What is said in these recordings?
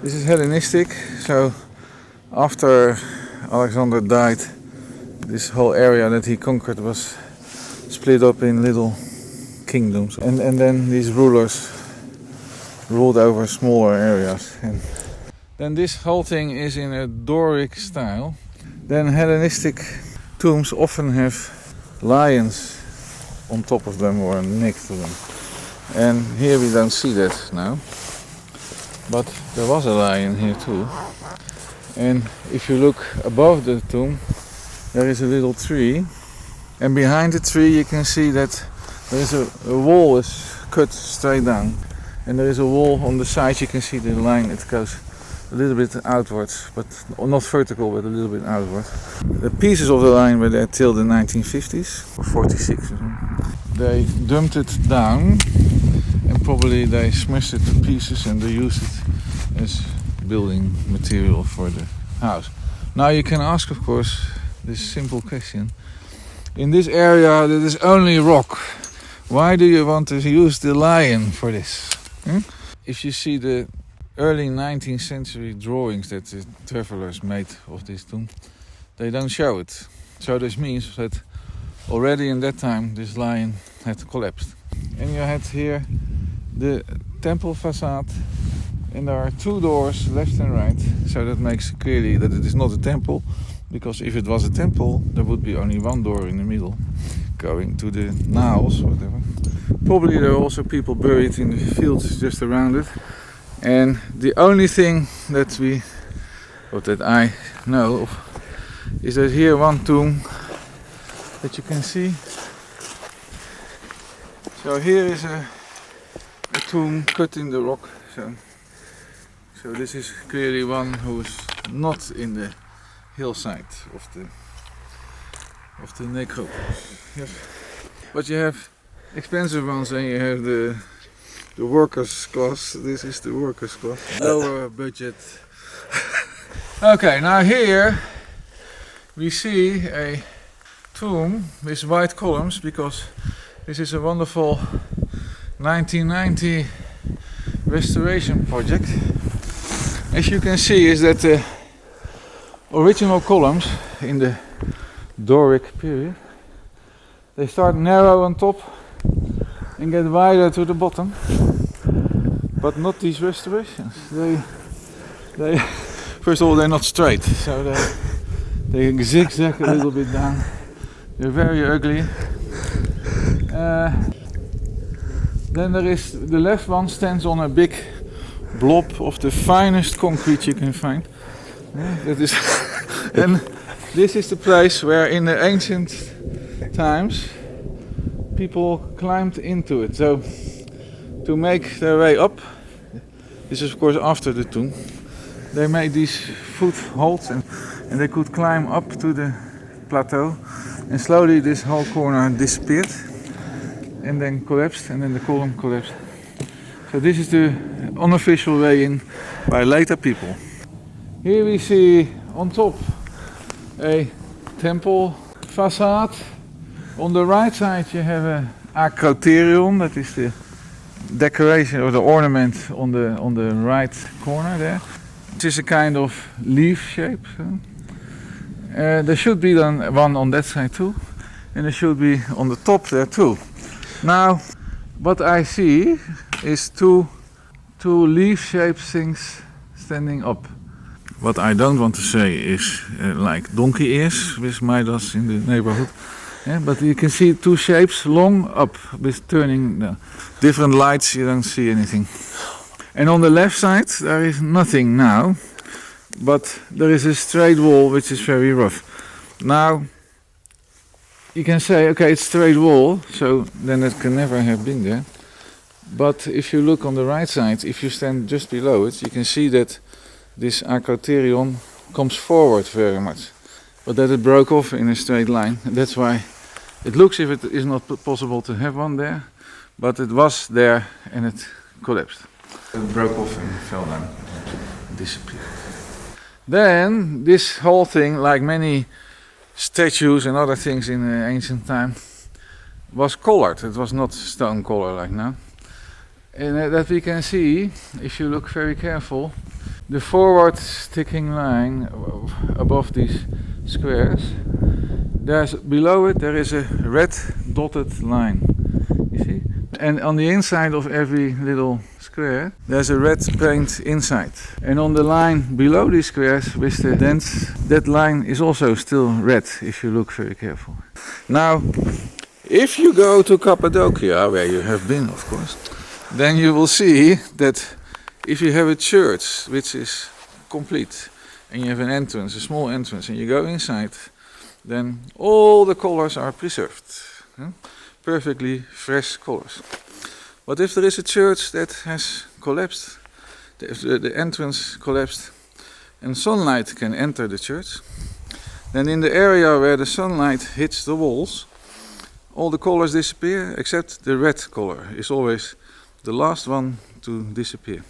This is Hellenistic, so after Alexander died, this whole area that he conquered was split up in little kingdoms, and then these rulers ruled over smaller areas. And then this whole thing is in a Doric style. Then Hellenistic tombs often have lions on top of them or next to them. And here we don't see that now. But there was a lion here too. And if you look above the tomb, there is a little tree. And behind the tree you can see that there is a wall is cut straight down. And there is a wall on the side, you can see the line, it goes a little bit outwards, but not vertical, but a little bit outward. The pieces of the line were there till the 1950s, or 46 or something. They dumped it down, and probably they smashed it to pieces and they used it as building material for the house. Now you can ask, of course, this simple question. In this area that is only rock, why do you want to use the lion for this? If you see the early 19th century drawings that the travelers made of this tomb, they don't show it. So this means that already in that time this lion had collapsed. And you had here the temple facade, and there are two doors, left and right, so that makes clearly that it is not a temple, because if it was a temple there would be only one door in the middle going to the naos or whatever. Probably there are also people buried in the fields just around it. And the only thing that I know of is that here one tomb that you can see. So here is a tomb cut in the rock. So this is clearly one who is not in the hillside of the necropolis. Yes. But you have expensive ones, and you have the workers' class. This is the workers' class. Lower budget. Okay, now here we see a tomb with white columns, because this is a wonderful 1990 restoration project. As you can see, is that the original columns in the Doric period, they start narrow on top and get wider to the bottom, but not these restorations. They first of all, they're not straight, so they zigzag a little bit down. They're very ugly. Then there is the left one stands on a big blob of the finest concrete you can find. That is, and this is the place where in the ancient times people climbed into it. So to make their way up, this is of course after the tomb, they made these footholds and they could climb up to the plateau, and slowly this whole corner disappeared and then collapsed, and then the column collapsed. So this is the unofficial way in by later people. Here we see on top a temple facade. On the right side you have an acroterion, that is the decoration or the ornament on the right corner there. It is a kind of leaf shape. There should be then one on that side too, and there should be on the top there too. Now, what I see is two leaf-shaped things standing up. What I don't want to say is like donkey ears with Midas in the neighborhood. Yeah, but you can see two shapes long up with turning different lights, you don't see anything. And on the left side there is nothing now, but there is a straight wall which is very rough. Now you can say, okay, it's straight wall, so then it can never have been there. But if you look on the right side, if you stand just below it, you can see that this acroterion comes forward very much, but that it broke off in a straight line. And that's why it looks if it is not possible to have one there, but it was there and it collapsed. It broke off and fell down and disappeared. Then this whole thing, like many statues and other things in the ancient time, was colored. It was not stone color like now. And that we can see, if you look very careful, the forward sticking line above these squares, there's below it there is a red dotted line, you see? And on the inside of every little square there's a red paint inside. And on the line below these squares with the dents, that line is also still red if you look very careful. Now, if you go to Cappadocia, where you have been of course, then you will see that if you have a church which is complete and you have an entrance, a small entrance, and you go inside, then all the colors are preserved. Perfectly fresh colors. But if there is a church that has collapsed, the entrance collapsed, and sunlight can enter the church, then in the area where the sunlight hits the walls, all the colors disappear except the red color is always the last one to disappear.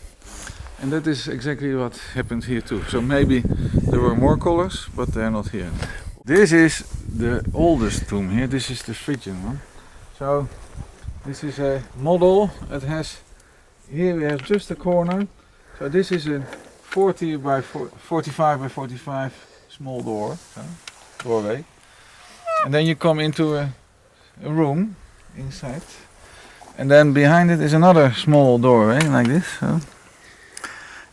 And that is exactly what happened here too. So maybe there were more colors, but they are not here. This is the oldest tomb here. This is the Phrygian one. So this is a model. It has, here we have just a corner. So this is a 40 by 45 by 45 small doorway. And then you come into a room inside. And then behind it is another small doorway like this.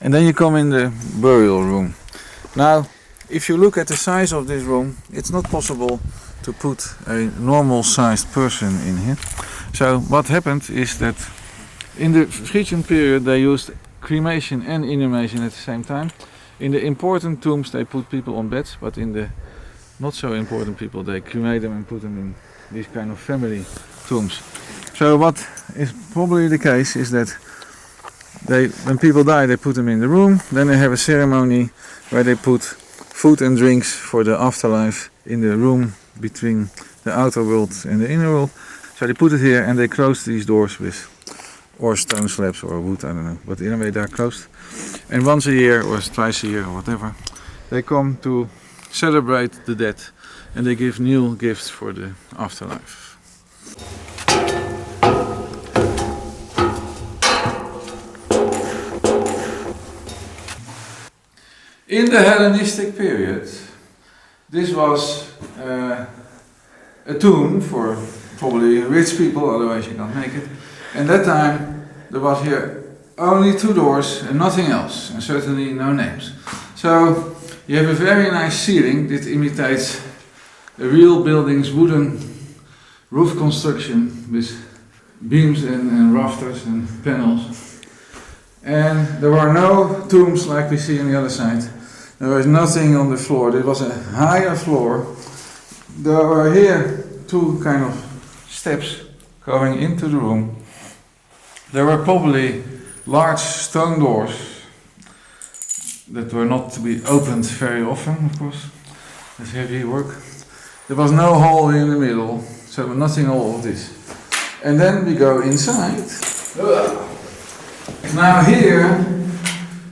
And then you come in the burial room. Now, if you look at the size of this room, it's not possible to put a normal sized person in here. So what happened is that in the Phrygian period they used cremation and inhumation at the same time. In the important tombs they put people on beds, but in the not so important people they cremate them and put them in these kind of family tombs. So what is probably the case is that when people die, they put them in the room. Then they have a ceremony where they put food and drinks for the afterlife in the room between the outer world and the inner world. So they put it here and they close these doors with or stone slabs or wood, I don't know. But anyway, they're closed. And once a year or twice a year or whatever, they come to celebrate the dead and they give new gifts for the afterlife. In the Hellenistic period, this was a tomb for probably rich people, otherwise you can't make it. And that time there was here only 2 doors and nothing else, and certainly no names. So you have a very nice ceiling that imitates a real building's wooden roof construction with beams and rafters and panels. And there were no tombs like we see on the other side. There was nothing on the floor. There was a higher floor. There were here 2 kind of steps going into the room. There were probably large stone doors that were not to be opened very often, of course. That's heavy work. There was no hole in the middle, so nothing all of this. And then we go inside. Now here,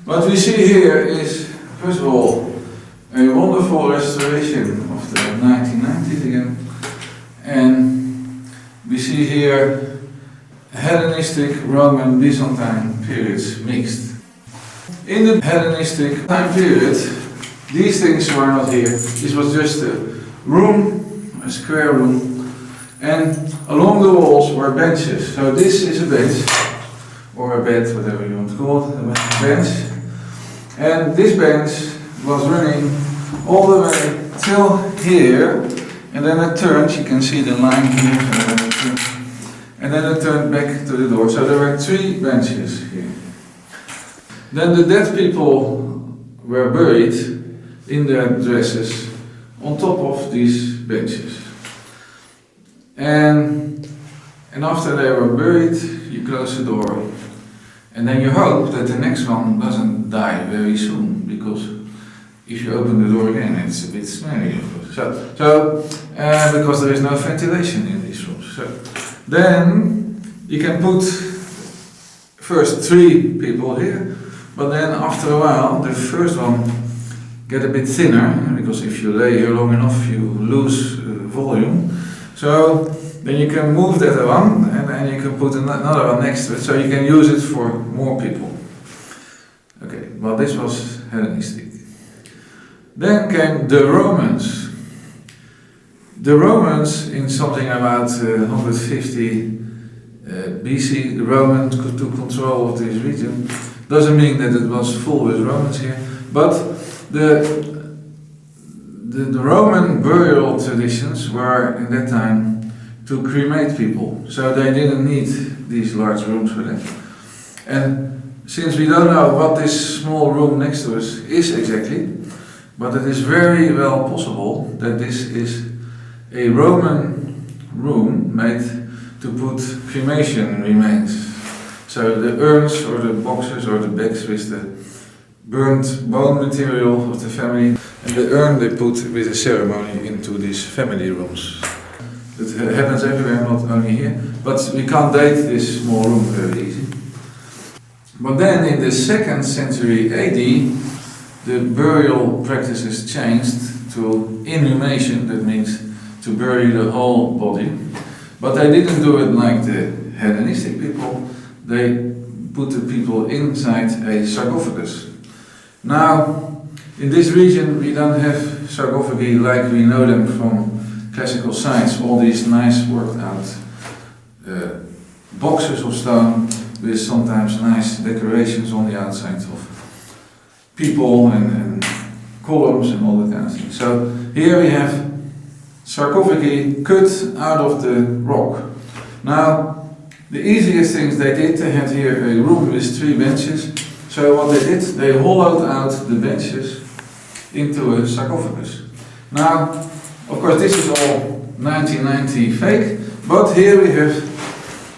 what we see here is, first of all, a wonderful restoration of the 1990s again. And we see here Hellenistic, Roman, Byzantine periods mixed. In the Hellenistic time period, these things were not here. This was just a room, a square room, and along the walls were benches. So this is a bench, or a bed, whatever you want to call it, a bench. And this bench was running all the way till here, and then it turns, you can see the line here, and then it turned back to the door. So there were 3 benches here. Then the dead people were buried in their dresses on top of these benches. And after they were buried, you close the door. And then you hope that the next one doesn't die very soon, because if you open the door again, it's a bit smelly, of course. Because there is no ventilation in these rooms. So then you can put first 3 people here, but then after a while, the first one get a bit thinner, because if you lay here long enough, you lose volume. So then you can move that one, and then you can put another one next to it, so you can use it for more people. Okay, well, this was Hellenistic. Then came the Romans. The Romans, in something about 150 BC, the Romans took control of this region. Doesn't mean that it was full with Romans here, but the Roman burial traditions were, in that time, to cremate people. So they didn't need these large rooms for that. And since we don't know what this small room next to us is exactly, but it is very well possible that this is a Roman room made to put cremation remains. So the urns or the boxes or the bags with the burnt bone material of the family, and the urn they put with a ceremony into these family rooms. It happens everywhere, not only here, but we can't date this small room very easy. But then in the 2nd century AD, the burial practices changed to inhumation, that means to bury the whole body. But they didn't do it like the Hellenistic people, they put the people inside a sarcophagus. Now, in this region we don't have sarcophagi like we know them from classical science, all these nice worked out boxes of stone with sometimes nice decorations on the outside of people and columns and all that kind of thing. So here we have sarcophagi cut out of the rock. Now, the easiest things they did, they had here a room with 3 benches. So what they did, they hollowed out the benches into a sarcophagus. Now, of course, this is all 1990 fake, but here we have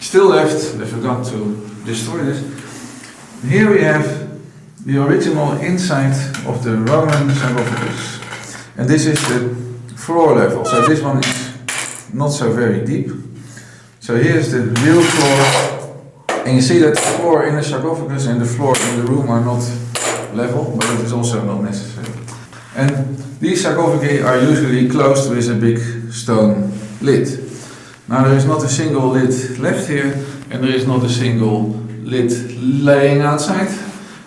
still left, I forgot to destroy this, here we have the original inside of the Roman sarcophagus. And this is the floor level, so this one is not so very deep. So here's the real floor, and you see that the floor in the sarcophagus and the floor in the room are not level, but it is also not necessary. And these sarcophagi are usually closed with a big stone lid. Now there is not a single lid left here, and there is not a single lid laying outside,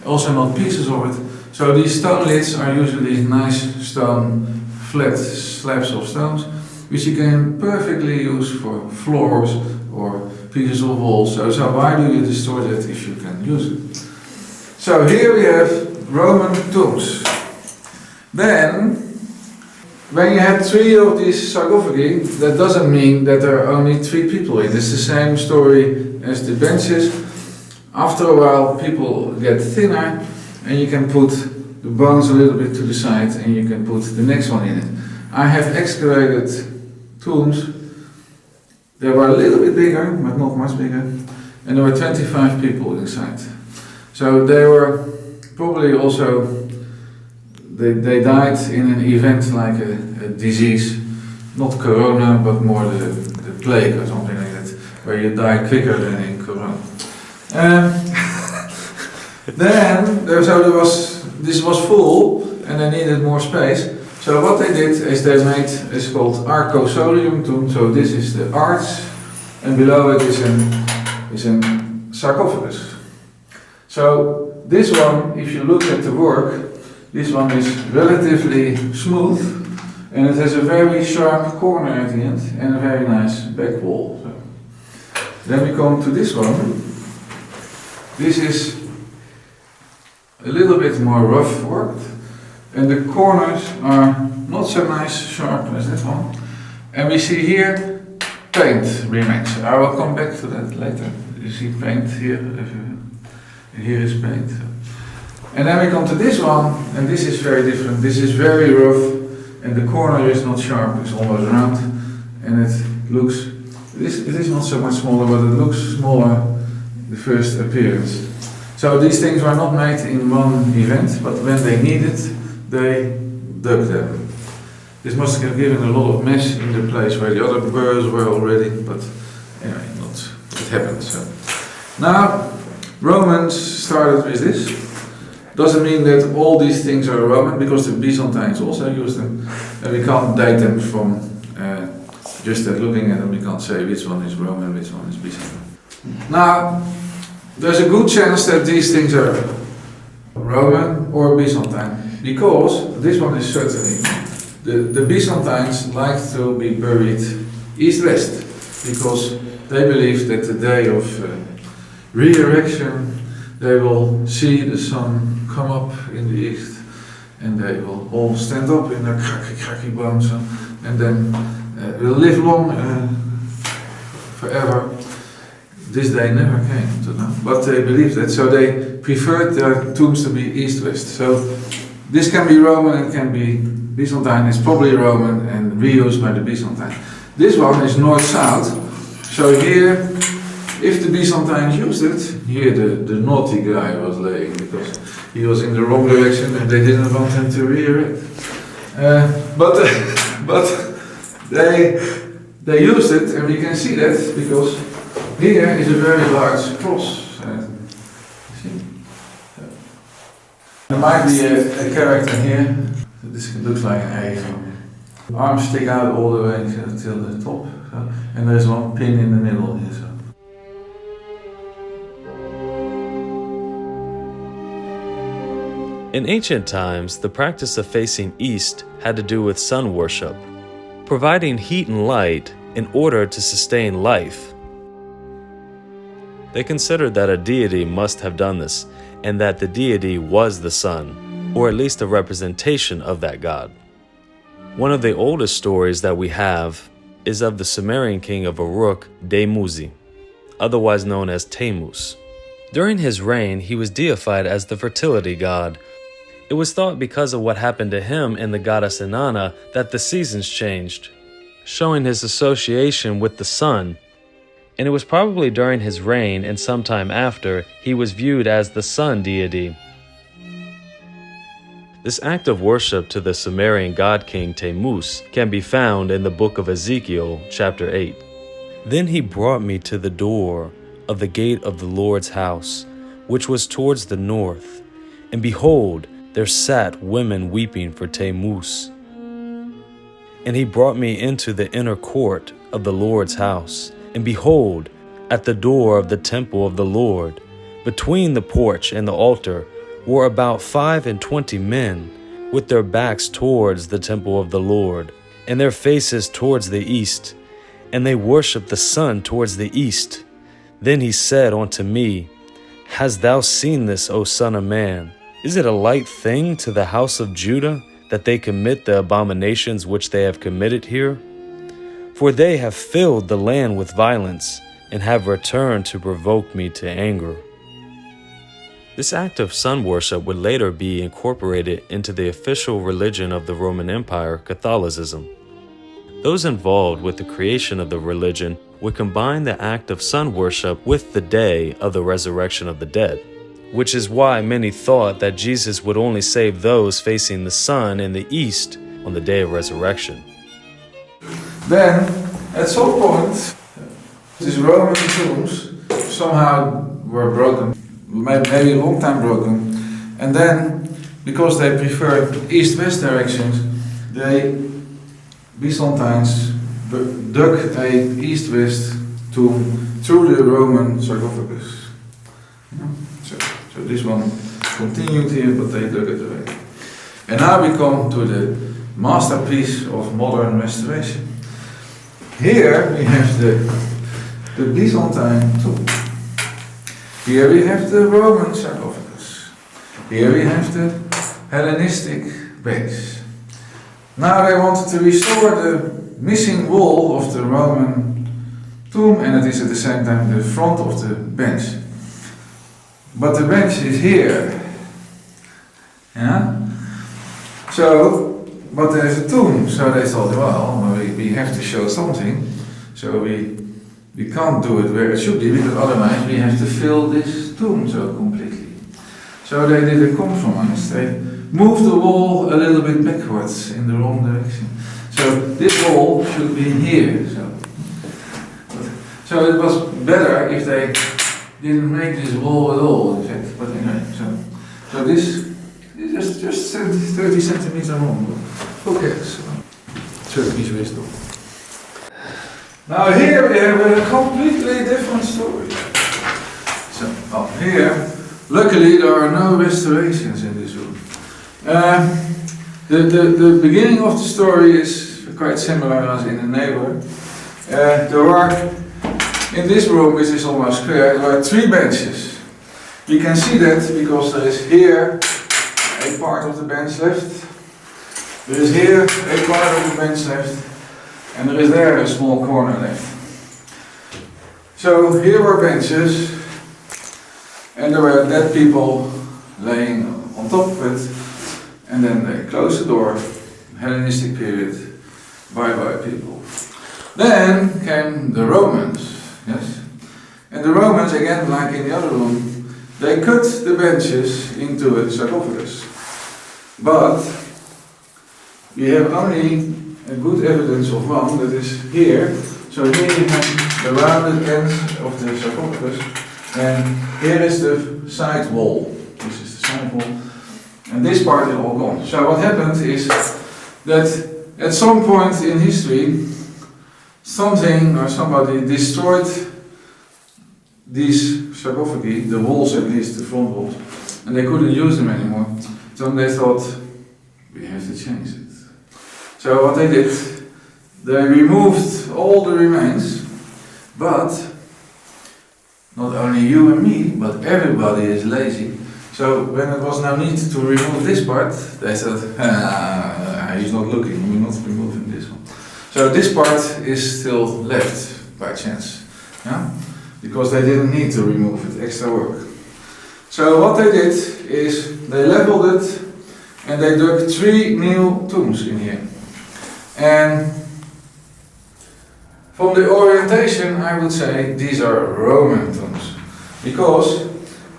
also not pieces of it. So these stone lids are usually nice stone, flat slabs of stones, which you can perfectly use for floors or pieces of walls. So why do you destroy that if you can use it? So here we have Roman tombs. Then, when you have 3 of these sarcophagi, that doesn't mean that there are only 3 people in it. It's the same story as the benches. After a while, people get thinner, and you can put the bones a little bit to the side, and you can put the next one in it. I have excavated tombs. They were a little bit bigger, but not much bigger, and there were 25 people inside. So they were probably also, they died in an event like a disease, not corona, but more the plague or something like that, where you die quicker than in corona. Then, this was full, and they needed more space. So what they did is they made, it's called arcosolium tomb, so this is the arch, and below it is a sarcophagus. So this one, if you look at the work, this one is relatively smooth, and it has a very sharp corner at the end, and a very nice back wall. So then we come to this one. This is a little bit more rough worked, and the corners are not so nice sharp as that one. And we see here paint remains. I will come back to that later. You see paint here, here is paint. And then we come to this one, and this is very different. This is very rough, and the corner is not sharp, it's almost round, and it looks, it is not so much smaller, but it looks smaller the first appearance. So these things were not made in one event, but when they needed, they dug them. This must have given a lot of mess in the place where the other birds were already, but anyway, it happened. So now, Romans started with this. Doesn't mean that all these things are Roman, because the Byzantines also used them, and we can't date them from just at looking at them. We can't say which one is Roman, which one is Byzantine. Now, there's a good chance that these things are Roman or Byzantine, because this one is certainly. The Byzantines like to be buried east-west, because they believe that the day of resurrection they will see the sun come up in the east, and they will all stand up in their cracky bones, and then will live long forever. This day never came to them, but they believed that, so they preferred their tombs to be east-west. So this can be Roman, it can be Byzantine. It's probably Roman and reused by the Byzantine. This one is north-south, so here, if the Byzantines used it, here the naughty guy was laying, because he was in the wrong direction and they didn't want him to re-erect. But they used it, and we can see that because here is a very large cross. See? There might be a character here. This looks like an A. So. Arms stick out all the way till the top, so. And there's one pin in the middle here. So. In ancient times, the practice of facing east had to do with sun worship, providing heat and light in order to sustain life. They considered that a deity must have done this, and that the deity was the sun, or at least a representation of that god. One of the oldest stories that we have is of the Sumerian king of Uruk, Dumuzi, otherwise known as Tammuz. During his reign, he was deified as the fertility god. It was thought because of what happened to him and the goddess Inanna that the seasons changed, showing his association with the sun. And it was probably during his reign and sometime after he was viewed as the sun deity. This act of worship to the Sumerian god king Tammuz can be found in the book of Ezekiel, chapter 8. Then he brought me to the door of the gate of the Lord's house, which was towards the north, and behold, there sat women weeping for Tammuz. And he brought me into the inner court of the Lord's house, and behold, at the door of the temple of the Lord, between the porch and the altar, were about 25 men, with their backs towards the temple of the Lord, and their faces towards the east, and they worshipped the sun towards the east. Then he said unto me, Hast thou seen this, O son of man? Is it a light thing to the house of Judah that they commit the abominations which they have committed here? For they have filled the land with violence, and have returned to provoke me to anger. This act of sun worship would later be incorporated into the official religion of the Roman Empire, Catholicism. Those involved with the creation of the religion would combine the act of sun worship with the day of the resurrection of the dead, which is why many thought that Jesus would only save those facing the sun in the east on the day of resurrection. Then, at some point, these Roman tombs somehow were broken, maybe a long time broken, and then, because they preferred east-west directions, they Byzantines dug a east-west tomb through the Roman sarcophagus. So this one continued here, but they dug it away. And now we come to the masterpiece of modern restoration. Here we have the Byzantine tomb. Here we have the Roman sarcophagus. Here we have the Hellenistic base. Now they wanted to restore the missing wall of the Roman tomb, and it is at the same time the front of the bench. But the bench is here. Yeah? So, but there's a tomb, so they thought, well, we have to show something, so we can't do it where it should be, because otherwise we have to fill this tomb so completely. So they did a compromise. They moved the wall a little bit backwards in the wrong direction. So this wall should be here. So it was better if they didn't make this wall at all, in fact. But anyway, so this is just 30 centimeters long. Who cares? Turkish wisdom. Now here we have a completely different story. So up here, luckily there are no restorations in this room. The beginning of the story is quite similar as in the neighbor. There are, in this room, which is almost square, there are 3 benches. You can see that because there is here a part of the bench left, there is here a part of the bench left, and there is there a small corner left. So here were benches, and there were dead people laying on top of it, and then they closed the door, Hellenistic period, bye-bye people. Then came the Romans, yes? And the Romans, again, like in the other room, they cut the benches into a sarcophagus. But we have only a good evidence of one, that is here. So here you have the rounded ends of the sarcophagus, and here is the side wall. This is the side wall, and this part is all gone. So what happened is that at some point in history, something or somebody destroyed these sarcophagi, the walls at least, the front walls, and they couldn't use them anymore. So they thought, we have to change it. So what they did, they removed all the remains, but not only you and me, but everybody is lazy. So when it was no need to remove this part, they said, he's not looking, we're not removing this one. So this part is still left by chance, yeah? Because they didn't need to remove it, extra work. So what they did is they leveled it and they dug 3 new tombs in here. And from the orientation, I would say these are Roman tombs, because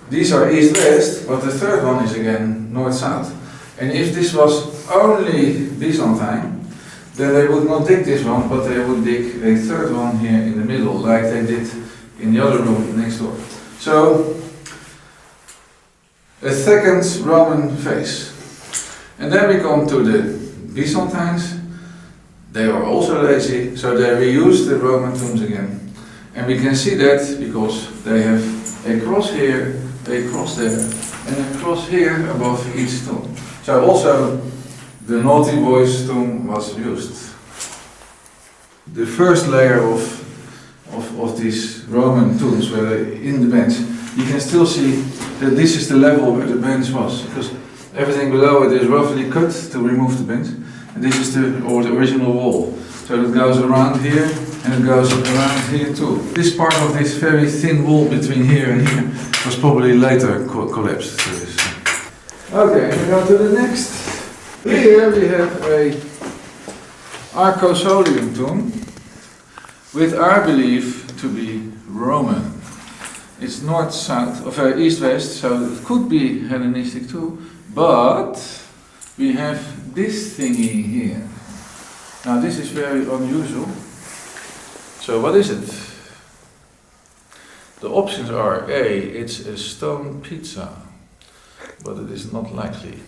these are east-west, but the third one is again north-south. And if this was only Byzantine, then they would not dig this one, but they would dig a third one here in the middle, like they did in the other room next door. So, a second Roman face. And then we come to the Byzantines. They are also lazy, so they reuse the Roman tombs again. And we can see that because they have a cross here, a cross there, and a cross here above each tomb. So also the naughty boys tomb was used. The first layer of these Roman tombs were in the bench. You can still see that this is the level where the bench was, because everything below it is roughly cut to remove the bench. And this is the original wall. So it goes around here and it goes around here too. This part of this very thin wall between here and here was probably later collapsed. Okay, we go to the next. Here we have a Arcosolium tomb, which I believe to be Roman. It's north-south, or east-west, so it could be Hellenistic too, but we have this thingy here. Now this is very unusual. So what is it? The options are A, it's a stone pizza, but it is not likely.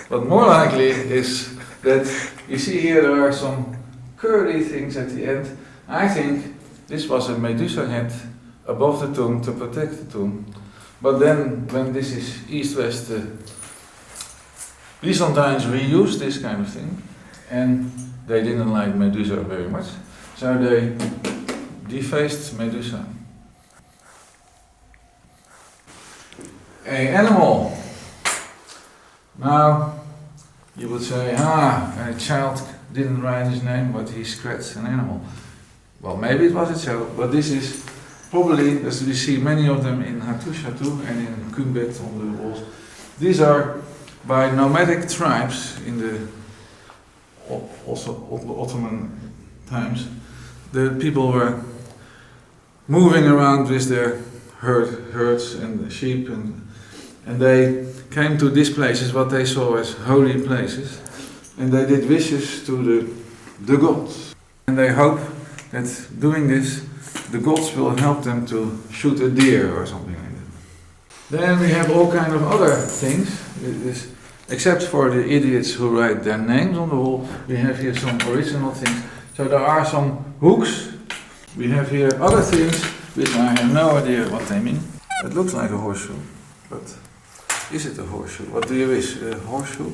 But more likely is that you see here there are some curly things at the end. I think this was a Medusa head above the tomb to protect the tomb. But then when this is east-west, Byzantines reused this kind of thing, and they didn't like Medusa very much, so they defaced Medusa. An animal. Now, you would say, a child didn't write his name, but he scratched an animal. Well, maybe it was a child, but this is probably, as we see many of them in Hattusha too, and in Kümbet on the walls, These are by nomadic tribes in the also Ottoman times. The people were moving around with their herds and sheep, and they came to these places, what they saw as holy places, and they did wishes to the gods. And they hope that doing this, the gods will help them to shoot a deer or something like that. Then we have all kind of other things. Except for the idiots who write their names on the wall, we have here some original things. So there are some hooks. We have here other things which I have no idea what they mean. It looks like a horseshoe, but is it a horseshoe? What do you wish? A horseshoe?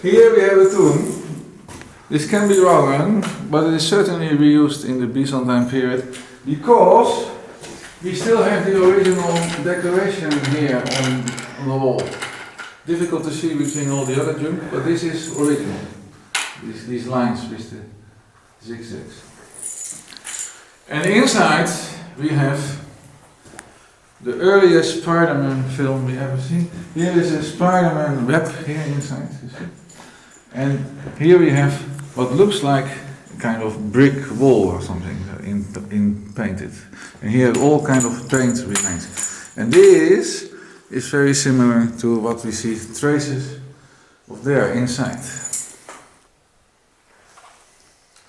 Here we have a tomb. This can be Roman, but it is certainly reused in the Byzantine period because we still have the original decoration here on the wall. Difficult to see between all the other junk, but this is original. These lines with the zigzags. And inside we have the earliest Spider-Man film we ever seen. Here is a Spider-Man web here inside, you see. And here we have what looks like a kind of brick wall or something in painted. And here all kind of paint remains. And this is very similar to what we see traces of there inside.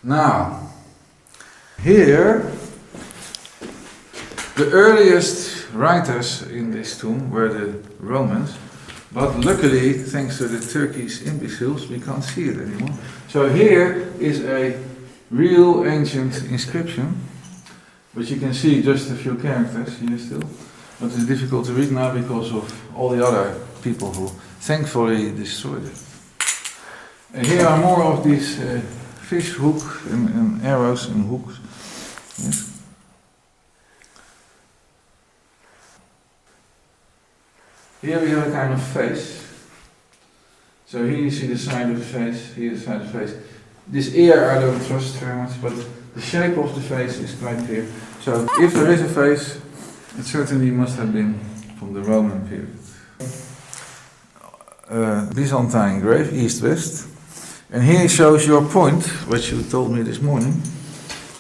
Now, here, the earliest writers in this tomb were the Romans, but luckily, thanks to the Turkish imbeciles, we can't see it anymore. So here is a real ancient inscription, but you can see just a few characters here still. But it's difficult to read now because of all the other people who thankfully destroyed it. And here are more of these fish hook and arrows and hooks. Yes. Here we have a kind of face. So here you see the side of the face, here the side of the face. This ear I don't trust very much, but the shape of the face is quite clear. So if there is a face, it certainly must have been from the Roman period. Byzantine grave, east-west. And here shows your point, which you told me this morning,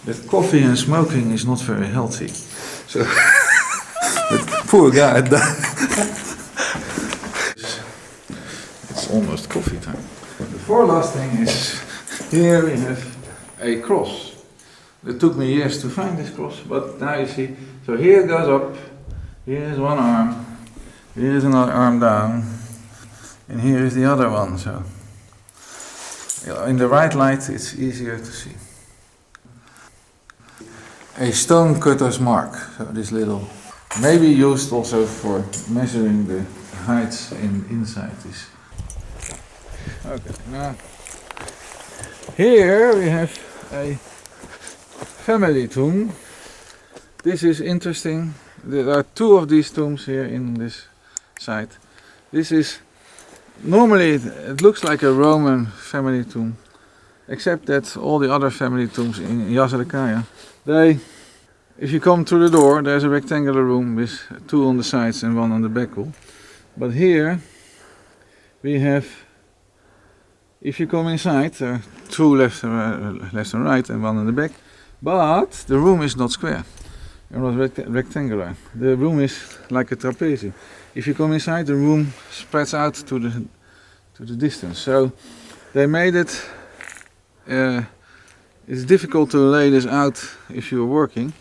that coffee and smoking is not very healthy. So, that poor guy died. It's almost coffee time. The fourth thing is, here we have a cross. It took me years to find this cross, but now you see, so here it goes up, here is one arm, here is another arm down, and here is the other one, so in the right light it's easier to see. A stone cutter's mark, so this little, maybe used also for measuring the heights inside this. Okay, now here we have a family tomb. This is interesting. There are two of these tombs here in this site. This is normally it looks like a Roman family tomb, except that all the other family tombs in Yazarikaya, if you come through the door, there's a rectangular room with two on the sides and one on the back wall. But here we have, if you come inside, there are two left and right and one on the back. But the room is not square, it was rectangular. The room is like a trapezium. If you come inside, the room spreads out to the distance. So they made it, it's difficult to lay this out if you're working,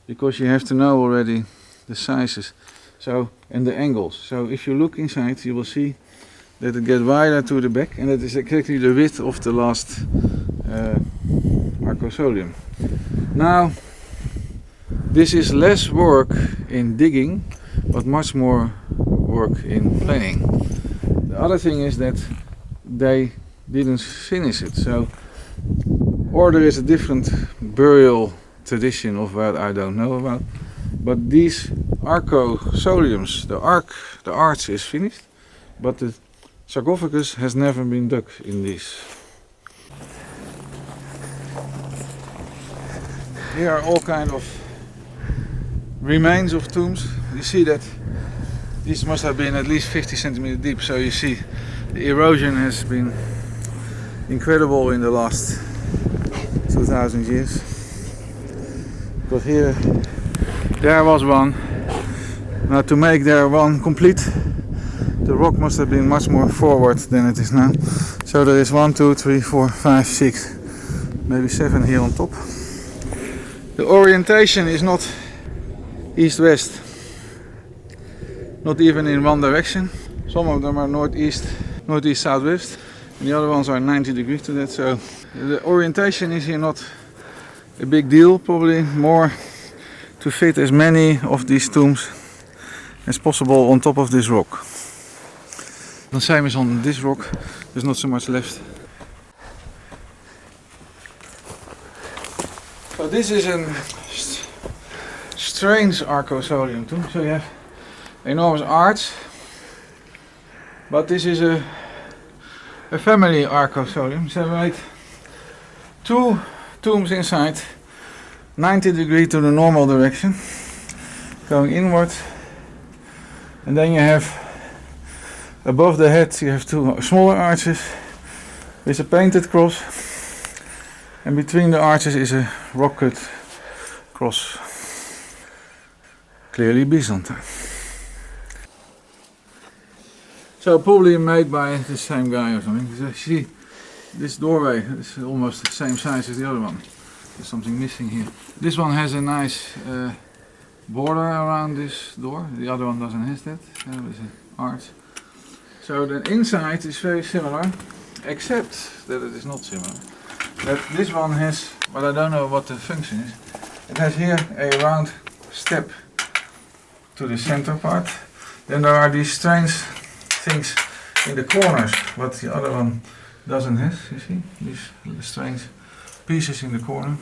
because you have to know already the sizes and the angles. So if you look inside, you will see that it gets wider to the back, and that is exactly the width of the last arcosolium. Now, this is less work in digging, but much more work in planning. The other thing is that they didn't finish it, so or there is a different burial tradition of what I don't know about. But these arcosoliums, the arch is finished, but the sarcophagus has never been dug in these. Here are all kind of remains of tombs. You see that These must have been at least 50 centimeters deep, so you see the erosion has been incredible in the last 2000 years. Because here, there was one. Now to make there one complete, the rock must have been much more forward than it is now. So there is 1, 2, 3, 4, 5, 6, maybe 7 here on top. The orientation is not east-west, not even in one direction. Some of them are northeast, southwest, and the other ones are 90 degrees to that. So the orientation is here not a big deal, probably more to fit as many of these tombs as possible on top of this rock. The same is on this rock, there's not so much left. So this is a strange arcosolium tomb. So you have enormous arch, but this is a family arcosolium. So we made 2 tombs inside, 90 degrees to the normal direction, going inward, and then you have above the head you have 2 smaller arches with a painted cross, and between the arches is a rock cut cross, clearly Byzantine. So probably made by the same guy or something. So see, this doorway is almost the same size as the other one. There's something missing here. This one has a nice border around this door. The other one doesn't have that. There's an arch. So the inside is very similar, except that it is not similar. That this one has, but I don't know what the function is. It has here a round step to the center part. Then there are these strange things in the corners, what the other one doesn't have. You see these strange pieces in the corner.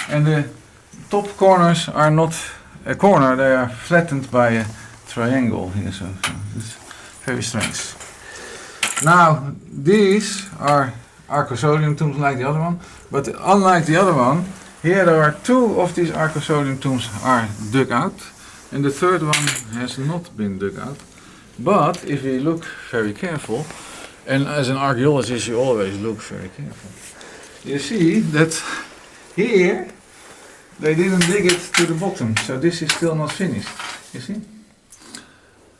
And the top corners are not a corner; they are flattened by a triangle here. So it's very strange. Now these are arcosolium tombs like the other one, but unlike the other one, here there are 2 of these arcosolium tombs are dug out, and the third one has not been dug out. But if we look very careful, and as an archaeologist you always look very careful, you see that here they didn't dig it to the bottom, so this is still not finished. You see?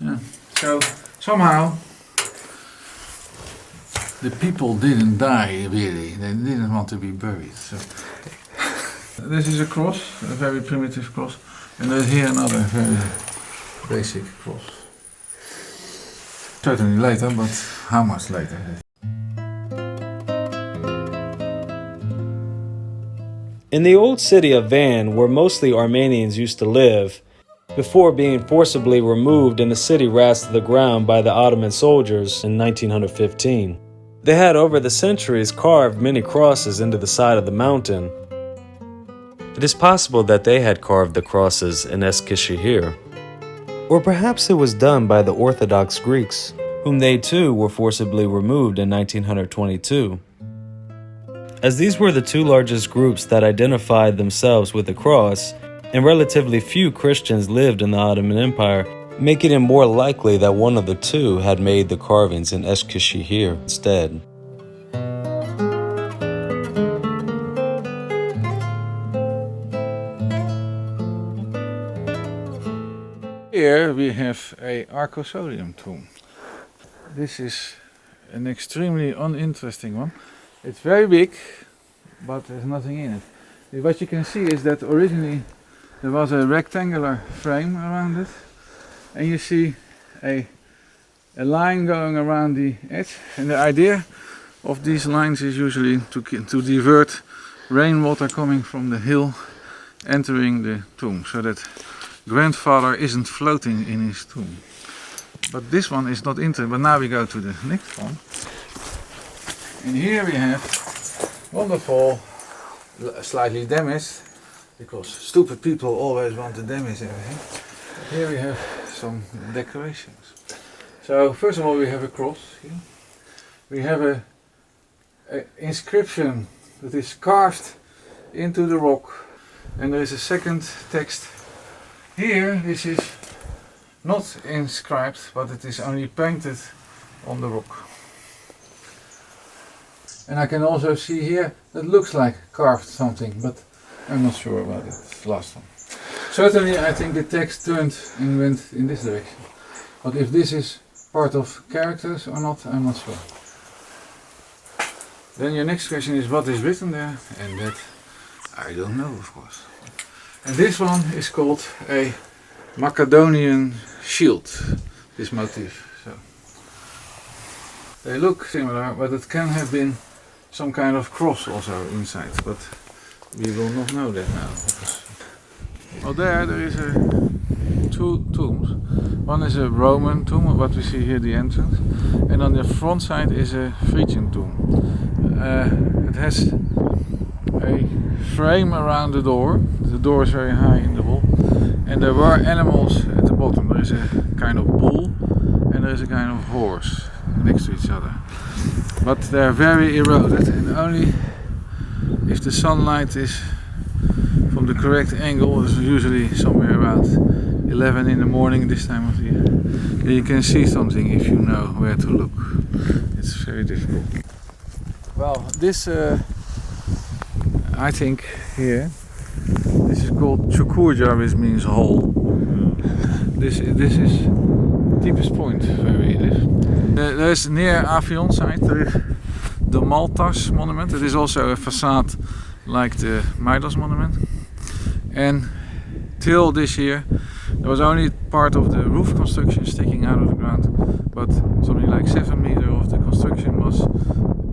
Yeah. So somehow the people didn't die really, they didn't want to be buried. So this is a cross, a very primitive cross, and there's here another very basic cross. Certainly later, but how much later? In the old city of Van, where mostly Armenians used to live, before being forcibly removed and the city razed to the ground by the Ottoman soldiers in 1915, they had over the centuries carved many crosses into the side of the mountain. It is possible that they had carved the crosses in Eskişehir. Or perhaps it was done by the Orthodox Greeks, whom they too were forcibly removed in 1922. As these were the 2 largest groups that identified themselves with the cross, and relatively few Christians lived in the Ottoman Empire, making it more likely that one of the 2 had made the carvings in Eskişehir instead. Here we have a arcosolium tomb. This is an extremely uninteresting one. It's very big, but there's nothing in it. What you can see is that originally there was a rectangular frame around it, and you see a line going around the edge. And the idea of these lines is usually to divert rainwater coming from the hill entering the tomb, so that grandfather isn't floating in his tomb. But this one is not interesting. But now we go to the next one. And here we have wonderful, slightly damaged, because stupid people always want to damage everything. Here we have some decorations. So first of all we have a cross here. We have a inscription that is carved into the rock, and there is a second text. Here this is not inscribed, but it is only painted on the rock. And I can also see here that looks like carved something, but I'm not sure about it. It's the last one. Certainly I think the text turned and went in this direction. But if this is part of characters or not, I'm not sure. Then your next question is what is written there, and that I don't know, of course. And this one is called a Macedonian shield, this motif. So they look similar, but it can have been some kind of cross also inside, but we will not know that now. Well, there is two tombs. One is a Roman tomb, what we see here, the entrance, and on the front side is a Phrygian tomb. It has a frame around the door. The door is very high in the wall, and there were animals at the bottom. There is a kind of bull and there is a kind of horse next to each other. But they are very eroded, and only if the sunlight is from the correct angle, is usually somewhere around 11 in the morning this time of the year, then you can see something if you know where to look. It's very difficult. Well, this I think here, this is called Çukurca, which means hole. This is the deepest point where we live. There's near Avion site, there is the Maltas monument. It is also a facade like the Midas monument. And till this year there was only part of the roof construction sticking out of the ground, but something like 7 meters of the construction was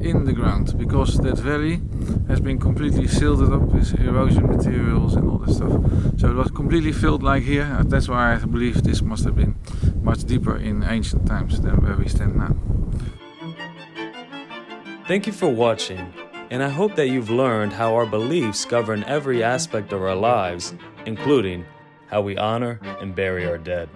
in the ground, because that valley has been completely silted up with erosion materials and all that stuff. So it was completely filled like here. That's why I believe this must have been much deeper in ancient times than where we stand now. Thank you for watching, and I hope that you've learned how our beliefs govern every aspect of our lives, including how we honor and bury our dead.